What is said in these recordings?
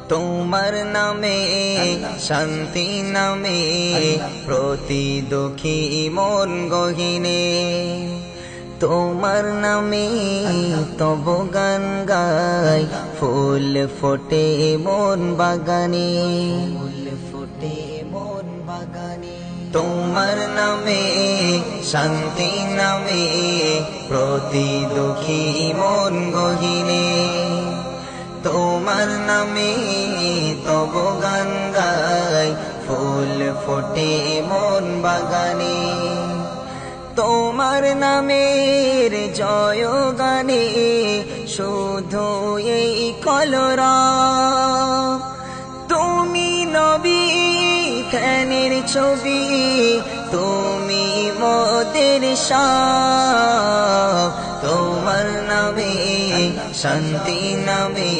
তোমার নামে শান্তি নামে প্রতি দুঃখী মন গহিনে তোমার নামে তব গান গাই ফুল ফোটে মন বাগানে তোমার নামে শান্তি নামে প্রতি দুঃখী মন গহিনে তোমার নামে তব গান গাই ফুল ফোটে মন বাগানে তোমার নামের জয় গানে শুধু এই কলরব তুমি নবী ধ্যানের ছবি তুমি মোদের সব তোমার নামে শান্তি নামে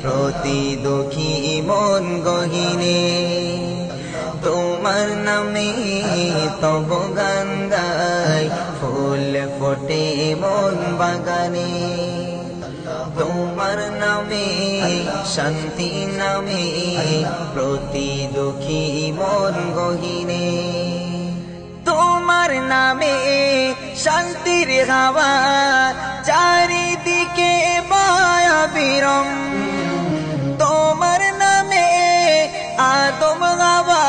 প্রতি দুঃখী মন গহিনে তোমার নামে তব গান গাই ফুল ফোটে মন বাগানে তোমার নামে শান্তি নামে প্রতি দুঃখী মন গহিনে তোমার নামে শান্তির হাওয়া চারিদিকে বয় বিরম তোমার নামে আদম হাওয়া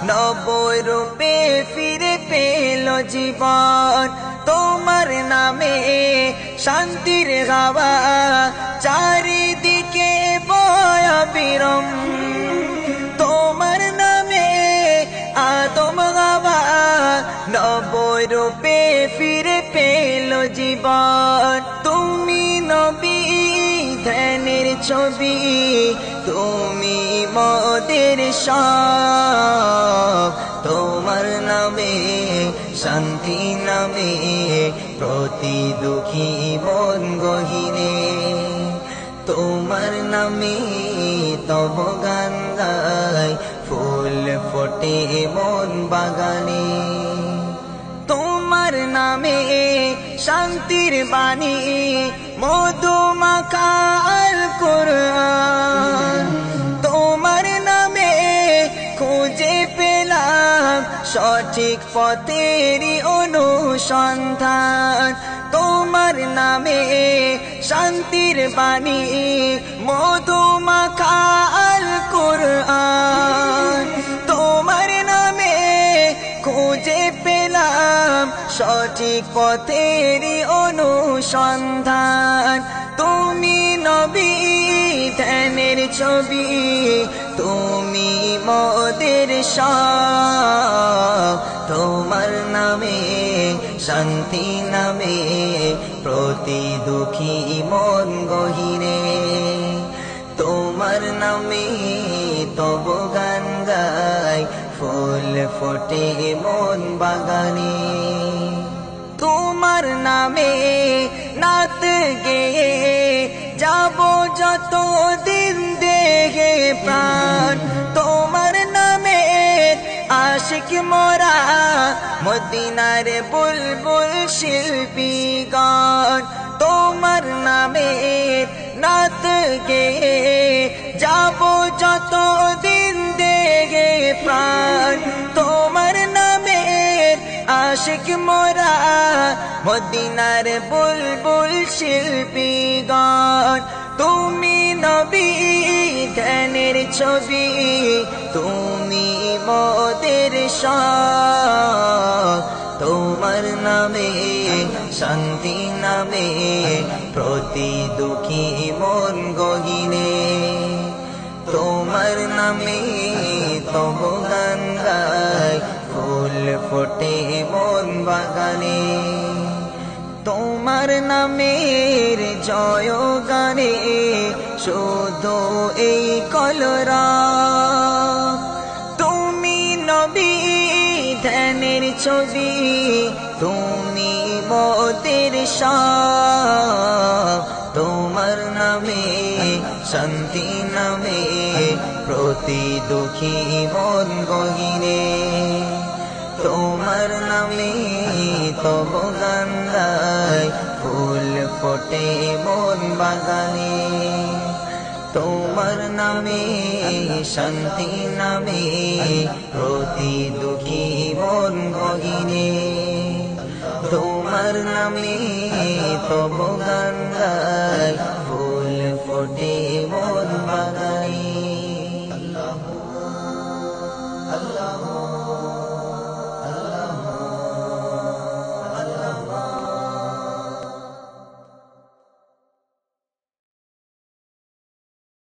নবয় রূপে ফিরে পেল জীবন তোমার নামে শান্তির হাওয়া চারিদিকে বয় বিরম তোমার নামে আদম হাওয়া নবয় রূপে ফিরে পেল জীবন তুমি নবী ধ্যানের ছবি তুমি মোদের সব তোমার নামে শান্তি নামে প্রতি দুঃখী মন গহিনে তোমার নামে তব গান গাই ফুল ফোটে মন বাগানে তোমার নামে শান্তির বাণী মধু মাখা আল কুরআন তোমার নামে খুঁজে পেলাম সঠিক পথেরই অনুসন্ধান তোমার নামে শান্তির বাণী মধু মাখা আল কুরআন তোমার নামে খুঁজে পেলাম সঠিক পথেরই অনুসন্ধান তুমি নবী ধ্যানের ছবি তুমি মোদের সব তোমার নামে শান্তি নামে প্রতি দুঃখী মন গহিনে তোমার নামে তব গান গাই ফুল ফোটে মন বাগানে তোমার নামে নাত গেয়ে যাব যত দিন দেহে প্রাণ তোমার নামে আশিক মোরা মদিনার বুলবুল শিল্পীগণ তোমার নামে নাত গেয়ে যাব যত দিন দেহে প্রাণ তোমার নামে আশিক মোরা মদিনার বুলবুল শিল্পীগণ তুমি নবী ধ্যানের ছবি তুমি মোদের সব তোমার নামে শান্তি নামে প্রতি দুঃখী মন গহিনে তোমার নামে তব গান গাই ফুল ফোটে মন বাগানে তোমার নামের জয় গানে শুধু এই কলরব তুমি নবী ধ্যানের ছবি তুমি মোদের সব তোমার নামে শান্তি নামে প্রতি দুঃখী মন গহিনে তোমার নামে তব গান গাই ফুল ফোটে মন বাগানে তোমার নামে শান্তি নামে প্রতি দুঃখী মন ভগিনে তোমার নামে তব গান গায় ফুল ফোটে মন বাগানে